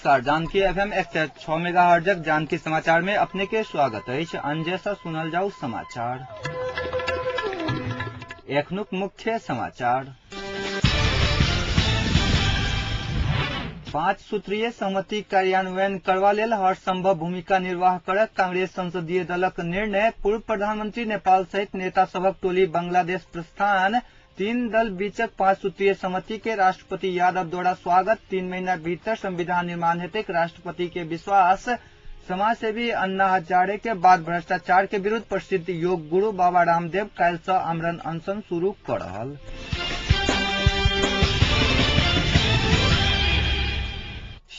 नमस्कार। Janaki FM 106 megahertz Janaki समाचार में अपने के स्वागत है। अंजेसा सुनल जाऊ समाचार। एखनुक मुख्य समाचार। 5 सूत्रीय सहमति कार्यान्वयन करवा लेल हर संभव भूमिका निर्वाह करक कांग्रेस संसदीय दलक निर्णय। पूर्व प्रधानमंत्री नेपाल सहित नेता सभक टोली बांग्लादेश प्रस्थान। 3 दल बीचक 5 सूत्रीय सहमति के राष्ट्रपति यादव द्वारा स्वागत। 3 महीना भीतर संविधान निर्माण हेतु राष्ट्रपति के विश्वास। समाजसेवी अन्ना हजारे के बाद भ्रष्टाचार के विरुद्ध प्रसिद्ध योग गुरु बाबा रामदेव काल्हि सँ आमरण अनशन शुरू कर रहल।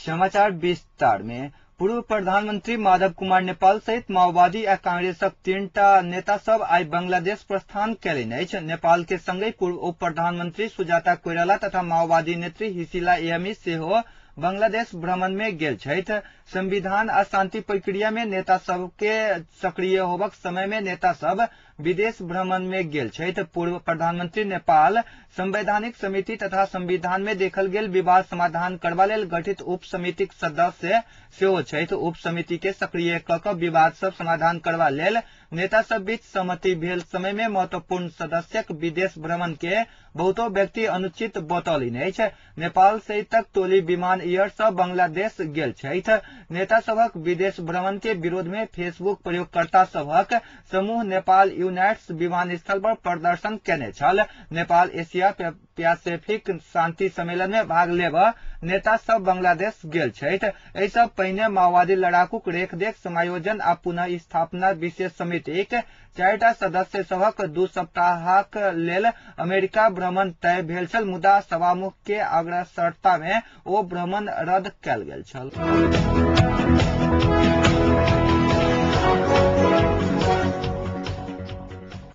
समाचार विस्तार में। पूर्व प्रधानमंत्री माधव कुमार नेपाल सहित माओवादी आ कांग्रेसक 3टा नेता सब आई बांग्लादेश प्रस्थान कयलनि अछि। नेपाल के संगे पूर्व उप प्रधानमंत्री सुजाता कोइराला तथा माओवादी नेत्री हिसिला यामी सेहो बांग्लादेश भ्रमण में गेल छथि। संविधान आ शांति प्रक्रिया में नेता सब के सक्रिय होबक समय में नेता सब विदेश भ्रमण में गेल छथि। पूर्व प्रधानमंत्री नेपाल संवैधानिक समिति तथा संविधान में देखल गेल विवाद समाधान करबा लेल गठित उप समितिक सदस्य सेहो छथि। उप समिति के सक्रिय क क विवाद सब समाधान करबा लेल नेता सब बीच सहमति भेल समय में महत्वपूर्ण सदस्यक विदेश भ्रमण के बहुतो व्यक्ति अनुचित बतौलनि अछि। नेपाल सहितक टोली विमान एयर सँ बांग्लादेश गेल छथि। नेता सभक विदेश भ्रमण के विरोध में फेसबुक प्रयोगकर्ता सभक समूह नेपाल यूनाइट्स विमानस्थल पर प्रदर्शन केने छल। नेपाल एशिया पैसिफिक शांति सम्मेलन में भाग लेबा नेता सब बांग्लादेश गेल छथि। एहि सँ पहिने माओवादी लड़ाकूक रेखदेख समायोजन आ पुनः स्थापना विशेष समितिक 4टा सदस्य सभक 2 सप्ताहक लेल अमेरिका भ्रमण तय भेल छल, मुदा सभामुख के अग्रसरता में ओ भ्रमण रद्द कयल गेल छल।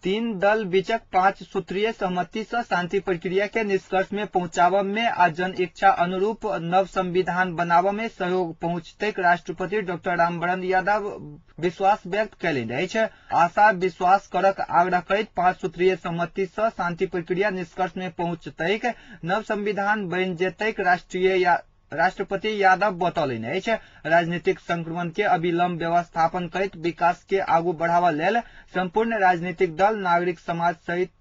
3 दल बीचक 5 सूत्रीय सहमति से शांति प्रक्रिया के निष्कर्ष में पहुंचाव में आ जन इच्छा अनुरूप नव संविधान बनाव में सहयोग पहुंचते राष्ट्रपति डॉक्टर रामवरण यादव विश्वास व्यक्त कयलनि अछि। आशा विश्वास करक आग्रह करैत 5 सूत्रीय सहमति से शांति प्रक्रिया निष्कर्ष में पहुंचते नव संविधान बन जेतैक राष्ट्रपति यादव बतौलनि अछि। राजनीतिक संक्रमण के अविलंब व्यवस्थापन करैत विकास के आगू बढ़ावा लेल संपूर्ण राजनीतिक दल नागरिक समाज सहित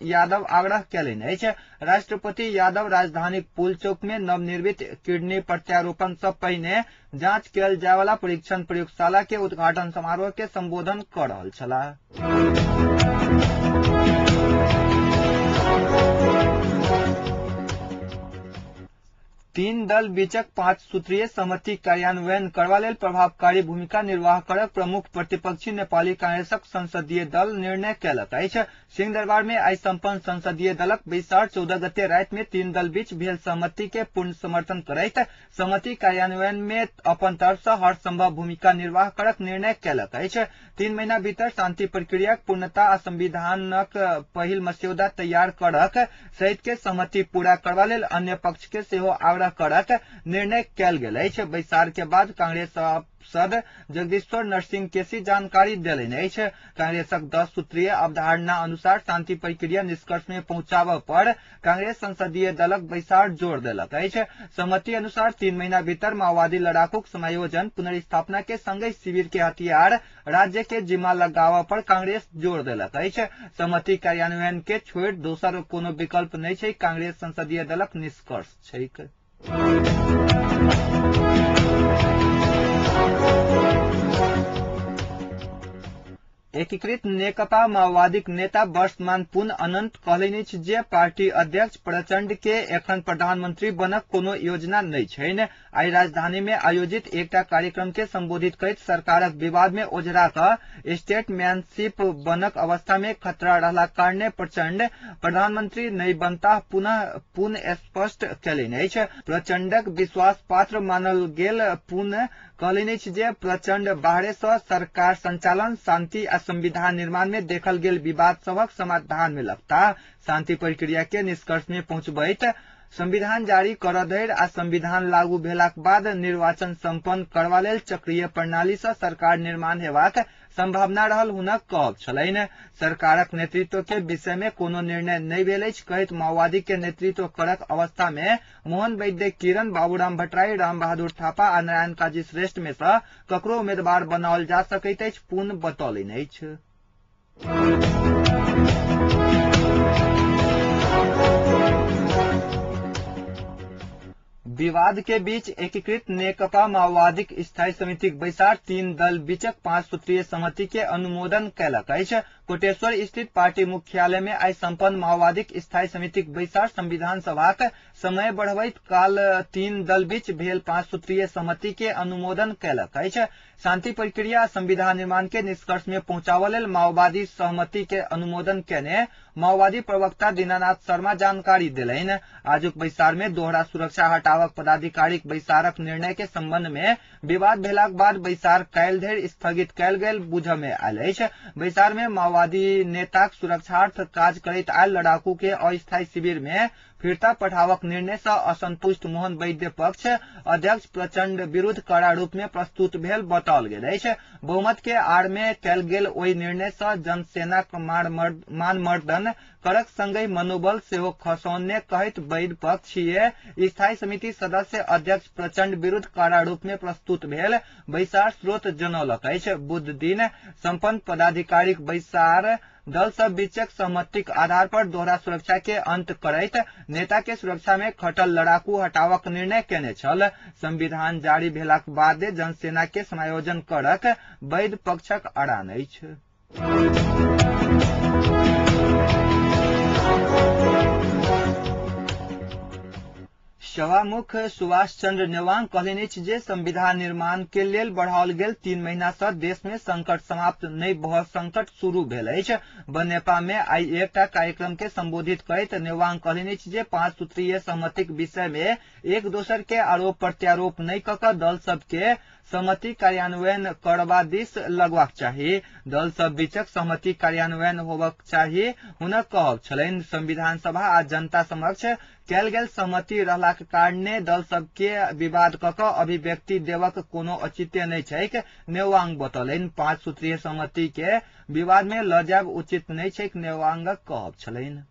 यादव आग्रह कयलनि अछि। राष्ट्रपति यादव राजधानी पुल चौक में नवनिर्मित किडनी प्रत्यारोपण से पहिने जांच कयल जाय वाला परीक्षण प्रयोगशाला के उद्घाटन समारोह के संबोधन कर रहल छलाह। 3 दल बीचक 5 सूत्रीय सहमति कार्यान्वयन करबा लेल प्रभावकारी भूमिका निर्वाह करक प्रमुख प्रतिपक्षी नेपाली कांग्रेसक संसदीय दल निर्णय कयलक अछि। सिंहदरबार में आई संपन्न संसदीय दलक बैसार 14 गते राति में 3 दल बीच भेल सहमति के पूर्ण समर्थन करैत सहमति कार्यान्वयन में अपन तरफ से हर संभव भूमिका निर्वाह करक निर्णय कयलक अछि। 3 महीना भीतर शांति प्रक्रियाक पूर्णता आ संविधानक पहिल मस्यौदा तैयार करक सहित के सहमति पूरा करबा लेल अन्य पक्ष के सेहो आग्रह करक निर्णय कयल गेल अछि। बैसार के बाद कांग्रेस सांसद जगदीश्वर नरसिंह केसी जानकारी देलनि अछि। कांग्रेसक 10 सूत्रीय अवधारणा अनुसार शांति प्रक्रिया निष्कर्ष में पहुंचाव पर कांग्रेस संसदीय दलक बैसार जोर देलक अछि। सहमति अनुसार 3 महीना भीतर माओवादी लड़ाकूक समायोजन पुनर्स्थापना के संगे शिविर के हथियार राज्य के जिम्मा लगावा पर कांग्रेस जोर देलक अछि। सहमति कार्यान्वयन के छोड़ि दोसर कोनो विकल्प नहि छै, कांग्रेस संसदीय दलक निष्कर्ष छै। एकीकृत नेकपा माओवादीक नेता वर्षमान पुन अनंत कहलनि अछि जे पार्टी अध्यक्ष प्रचंड के एखन प्रधानमंत्री बनक कोनो योजना नहि छनि। आई राजधानी में आयोजित एकटा कार्यक्रम के संबोधित करैत सरकारक विवाद में ओझरा क स्टेटमैनशिप बनक अवस्था में खतरा रहला कारणे प्रचंड प्रधानमंत्री नहीं बनता पुनः स्पष्ट कयलनि अछि। प्रचंडक विश्वास पात्र मानल गेल पुनः कहलनि अछि जे प्रचंड बाहरे सँ सरकार संचालन, शांति आ संविधान निर्माण में देखल गेल विवाद सबक समाधान में लगता। शांति प्रक्रिया के निष्कर्ष में पहुंचबैत संविधान जारी करऽ धरि आ संविधान लागू भेलाक बाद निर्वाचन संपन्न करबा लेल चक्रीय प्रणाली से सरकार निर्माण हेबाक संभावना रहल हुनक कहब छलनि। सरकारक नेतृत्व के विषय में कोनो निर्णय नहीं भेल अछि कहैत माओवादी के नेतृत्व करक अवस्था में मोहन वैद्य, किरण, बाबूराम भट्टराई, राम बहादुर थापा आ नारायण काजी श्रेष्ठ में से ककरो उम्मीदवार बनाओल जा सकैत अछि पूर्ण बतौलनि अछि। विवाद के बीच एकीकृत नेकपा माओवादी स्थायी समिति बैसार 3 दल बीचक 5 सूत्रीय सहमति के अनुमोदन कयलक अछि। कोटेश्वर स्थित पार्टी मुख्यालय में आई संपन्न माओवादी स्थायी समिति बैसार संविधान सभाक समय बढ़बैत काल 3 दल बीच भेल 5 सूत्रीय सहमति के अनुमोदन कयलक अछि। शांति प्रक्रिया संविधान निर्माण के निष्कर्ष में पहुंचाव लेल माओवादी सहमति के अनुमोदन केने माओवादी प्रवक्ता दीनानाथ शर्मा जानकारी दिलैन। आजुक बैसार में दोहरा सुरक्षा हटावक पदाधिकारीक बैसारक निर्णय के संबंध में विवाद भेलाक बाद बैसार काल्हि धरि स्थगित कयल गेल बुझ में आयल अछि। बैसार में माओवादी नेताक सुरक्षार्थ काज करैत आयल लड़ाकू के अस्थायी शिविर में फिरता पठावक निर्णय से असंतुष्ट मोहन वैद्य पक्ष अध्यक्ष प्रचंड विरुद्ध कड़ा रूप में प्रस्तुत भेल बताओल गेल अछि। बहुमत के आड़ में कयल गेल ओहि निर्णय से जनसेनाक मानमर्दन करक संगहि मनोबल सेहो खसौने कहैत वैद्य पक्षीय स्थायी समिति सदस्य अध्यक्ष प्रचंड विरुद्ध कड़ा रूप में प्रस्तुत भेल बैसार स्रोत जनौलक अछि। बुध दिन संपन्न पदाधिकारिक बैसार दल सब बीचक सहमतिक आधार पर दोहरा सुरक्षा के अंत करैत नेता के सुरक्षा में खटल लड़ाकू हटावक निर्णय केने छल। संविधान जारी भेलाक बाद जनसेना के समायोजन करक वैद्य पक्षक अड़ान अछि। सभामुख सुभाष चंद्र नेवांग कहलनि अछि जे संविधान निर्माण के लेल बढ़ाओल गेल 3 महीना से देश में संकट समाप्त नहीं भऽ संकट शुरू भेल अछि। बनेपा में आई एकटा कार्यक्रम के संबोधित करैत नेवांग कहलनि अछि जे 5 सूत्रीय सहमतिक विषय में एक दोसर के आरोप प्रत्यारोप नहीं कऽ कऽ दल सब के सहमति कार्यान्वयन करबा दिस लगबाक चाही। दल सब बीचक सहमति कार्यान्वयन होबाक चाही हुनक कहब छलनि। संविधान सभा आ जनता समक्ष कयल गेल सहमति रहलाक कारणे दल सब के विवाद कऽ कऽ अभिव्यक्ति देवक कोनो औचित्य नहीं छैक नेवांग बतौलनि। 5 सूत्रीय सहमति के विवाद में लऽ जायब उचित नहीं छैक नेवांगक कहब छलनि।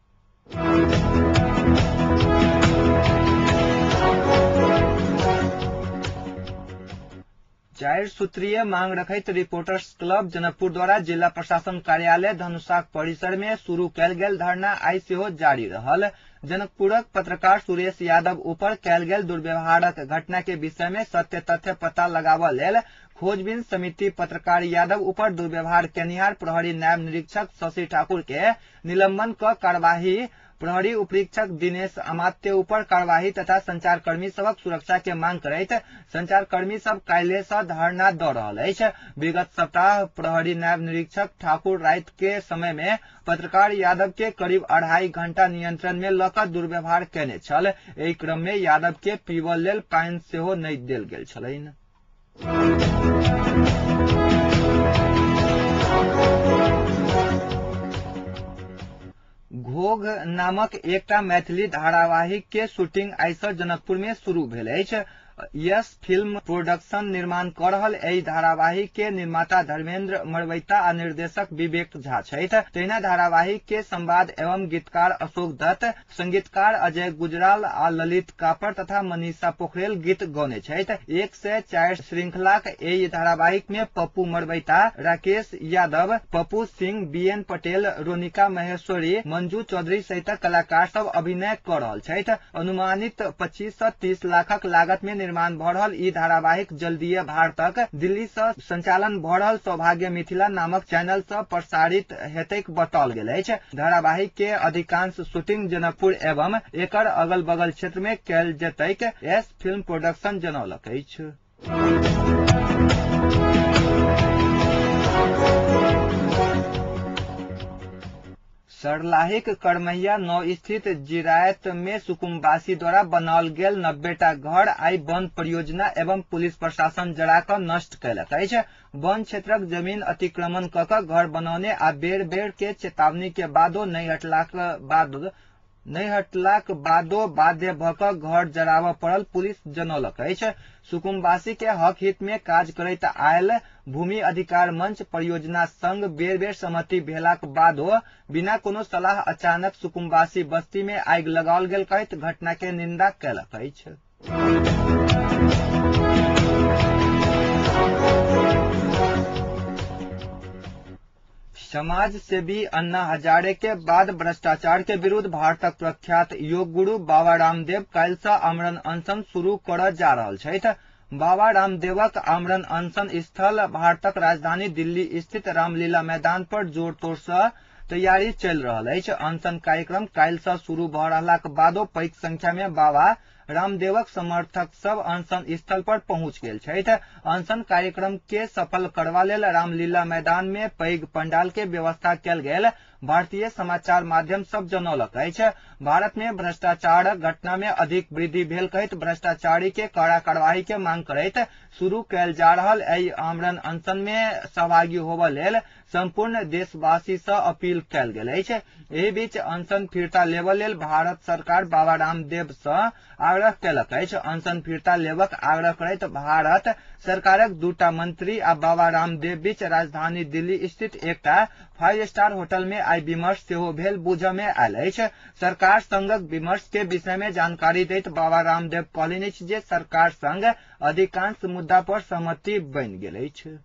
4 सूत्रीय मांग रखैत रिपोर्टर्स क्लब जनकपुर द्वारा जिला प्रशासन कार्यालय धनुषाक परिसर में शुरू कयल गेल धरना आई सेहो जारी रहल। जनकपुरक पत्रकार सुरेश यादव ऊपर कयल गेल दुर्व्यवहारक घटना के विषय में सत्य तथ्य पता लगाबऽ लेल खोजबीन समिति पत्रकार यादव ऊपर दुर्व्यवहार केनिहार प्रहरी नायब निरीक्षक शशि ठाकुर के निलंबन क कार्यवाही, प्रहरी उपरीक्षक दिनेश अमात्य ऊपर कार्यवाही तथा संचारकर्मी सबक सुरक्षा के मांग करैत संचारकर्मी सब काल्हि से धरना दऽ रहल अछि। विगत सप्ताह प्रहरी नायब निरीक्षक ठाकुर रात के समय में पत्रकार यादव के करीब 2.5 घंटा नियंत्रण में लऽ कऽ दुर्व्यवहार केने छल। एहि क्रम में यादव के पीबऽ लेल पानि सेहो नहि देल गेल छलनि। घोघ नामक एकटा मैथिली धारावाहिक के शूटिंग आई से जनकपुर में शुरू भेल अछि। यस फिल्म प्रोडक्शन निर्माण कऽ रहल एहि धारावाहिक के निर्माता धर्मेंद्र मरवैता आ निर्देशक विवेक झा छथि। तहिना धारावाहिक के संवाद एवं गीतकार अशोक दत्त, संगीतकार अजय गुजराल आ ललित कापर तथा मनीषा पोखरेल गीत गौने छथि। 104 श्रृंखलाक एहि धारावाहिक में पप्पू मरवैता, राकेश यादव, पप्पू सिंह, बीएन पटेल, रोनिका महेश्वरी, मंजू चौधरी सहित कलाकार सब अभिनय कऽ रहल छथि। अनुमानित 25 से 30 लाखक लागत में निर्माण भऽ रहल ई धारावाहिक जल्दीए भारतक दिल्ली से संचालन भऽ रहल सौभाग्य मिथिला नामक चैनल से प्रसारित हेतैक बताओल गेल अछि। धारावाहिक के अधिकांश शूटिंग जनकपुर एवं एकर अगल बगल क्षेत्र में कयल जेतैक एस फिल्म प्रोडक्शन जनौलक अछि। सरलाहिक करमैया 9 स्थित जिरायत में सुकुम्बासी द्वारा बनाओल गेल 90टा घर आई वन परियोजना एवं पुलिस प्रशासन जरा कऽ नष्ट कयलक अछि। वन क्षेत्रक जमीन अतिक्रमण कऽ कऽ घर बनौने आ बेर बेर के चेतावनी के बादो नहीं हटलाक बाद नहीं हटलाक बादो बाध्य भ क घर जराबऽ पड़ल, पुलिस जनौलक अछि। सुकुम्बासी के हक हित में काज करैत आयल भूमि अधिकार मंच परियोजना संग बेर बेर सहमति भेलाक बादो बिना कोनो सलाह अचानक सुकुम्बासी बस्ती में आगि लगाओल गेल कहैत घटना के निंदा कयलक अछि। समाज सेवी अन्ना हजारे के बाद भ्रष्टाचार के विरुद्ध भारतक प्रख्यात योग गुरु बाबा रामदेव काल्हि सँ आमरण अनशन शुरू करऽ जा रहल छथि। बाबा रामदेवक आमरण अनशन स्थल भारतक राजधानी दिल्ली स्थित रामलीला मैदान पर जोर तोर सँ तैयारी चलि रहल अछि। अनशन कार्यक्रम काल्हि सँ शुरू भऽ रहलाक बादो पैघ संख्या में बाबा रामदेवक समर्थक सब अनशन स्थल पर पहुंच गेल छथि। अनशन कार्यक्रम के सफल करबा लेल रामलीला मैदान में पैघ पंडाल के व्यवस्था कयल गेल भारतीय समाचार माध्यम सब जनौलक अछि। भारत में भ्रष्टाचारक घटना में अधिक वृद्धि भेल कहैत भ्रष्टाचारी के कड़ा कार्रवाई के मांग करैत शुरू कयल जा रहल एहि आमरण अनशन में सहभागी होबऽ लेल संपूर्ण देशवासी सँ अपील कयल गेल अछि। एहि बीच अनशन फिरता लेबऽ लेल भारत सरकार बाबा रामदेव सँ आग्रह कयलक अछि। अनशन फिरता लेबाक आग्रह करैत भारत सरकारक दूटा मंत्री आ बाबा रामदेव बीच राजधानी दिल्ली स्थित एकटा 5 स्टार होटल में आइ विमर्श सेहो भेल बुझऽ में आयल अछि। सरकार संगक विमर्श के विषय में जानकारी दैत बाबा रामदेव कहलनि अछि जे सरकार संग अधिकांश मुद्दा पर सहमति बनि गेल अछि।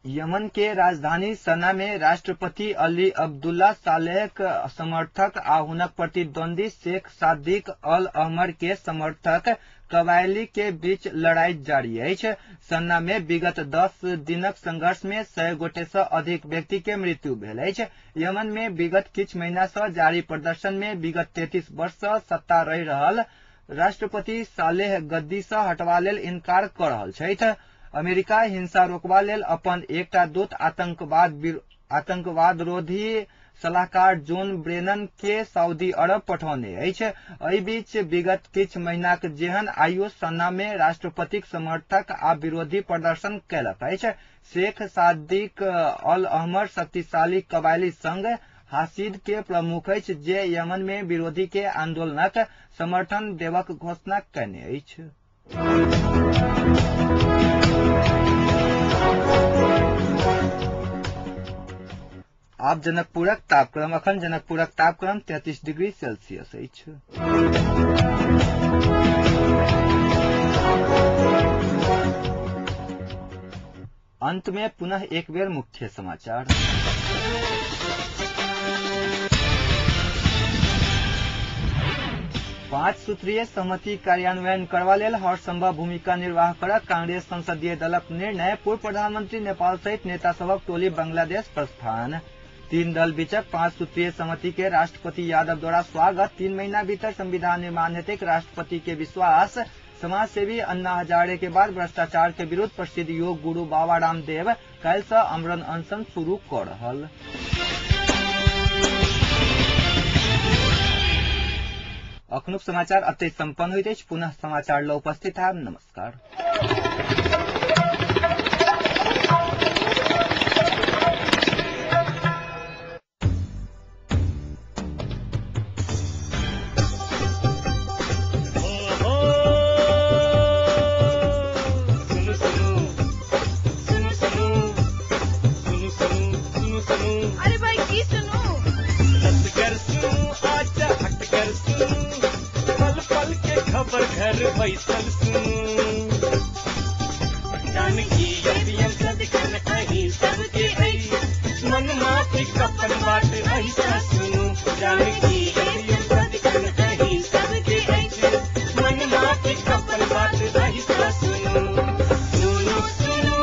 यमन के राजधानी सना में राष्ट्रपति अली अब्दुल्ला सालेहक समर्थक आ हुनक प्रतिद्वंदी शेख सादिक अल अहमर के समर्थक कबायली के बीच लड़ाई जारी अछि। सन्ना में विगत 10 दिनक संघर्ष में 100 गोटे सँ अधिक व्यक्ति के मृत्यु भेल अछि। यमन में विगत किछु महीना सँ जारी प्रदर्शन में विगत 33 वर्ष सँ सत्ता रहि रहल राष्ट्रपति सालेह गद्दी सँ हटबा लेल इनकार कऽ रहल छथि। अमेरिका हिंसा रोकबा लेल अपन एकटा दूत आतंकवाद रोधी सलाहकार जोन ब्रेनन के सऊदी अरब पठौने अछि। एहि बीच विगत किछु महीनाक जेहन आइयो सन्ना में राष्ट्रपतिक समर्थक आ विरोधी प्रदर्शन कयलक अछि। शेख सादिक अल अहमर शक्तिशाली कबायली संघ हासिद के प्रमुख अछि जे यमन में विरोधी के आंदोलनक समर्थन देबाक घोषणा कयने अछि। आब जनकपुरक तापक्रम। अखन जनकपुरक तापक्रम 33 डिग्री सेल्सियस अछि। अंत में पुनः एक बेर मुख्य समाचार। पांच सूत्रीय सहमति कार्यान्वयन करबा लेल हर संभव भूमिका निर्वाह करऽ कांग्रेस संसदीय दलक निर्णय। पूर्व प्रधानमंत्री नेपाल सहित नेता सभक टोली बांग्लादेश प्रस्थान। 3 दल बीचक 5 सूत्रीय सहमति के राष्ट्रपति यादव द्वारा स्वागत। 3 महीना भीतर संविधान निर्माण हेतैक राष्ट्रपति के विश्वास। समाज सेवी अन्ना हजारे के बाद भ्रष्टाचार के विरुद्ध प्रसिद्ध योग गुरु बाबा रामदेव काल्हि सँ आमरण अनशन शुरू कऽ रहल। अखनुक समाचार अतै संपन्न होइत अछि। पुनः समाचार ल उपस्थित हैब। नमस्कार। अरे भाई की सुनो खबर घर बैसल जानकी सदकन अही सबके मन माफी कपन बात ऐसा सुनो जानकी सदकन अही सबके मन माफी कपन बात ऐसा सुनो सुनो सुनो।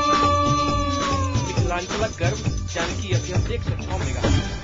मिथिलांचल गर्व जानकी अभी हम देख सकते हैं।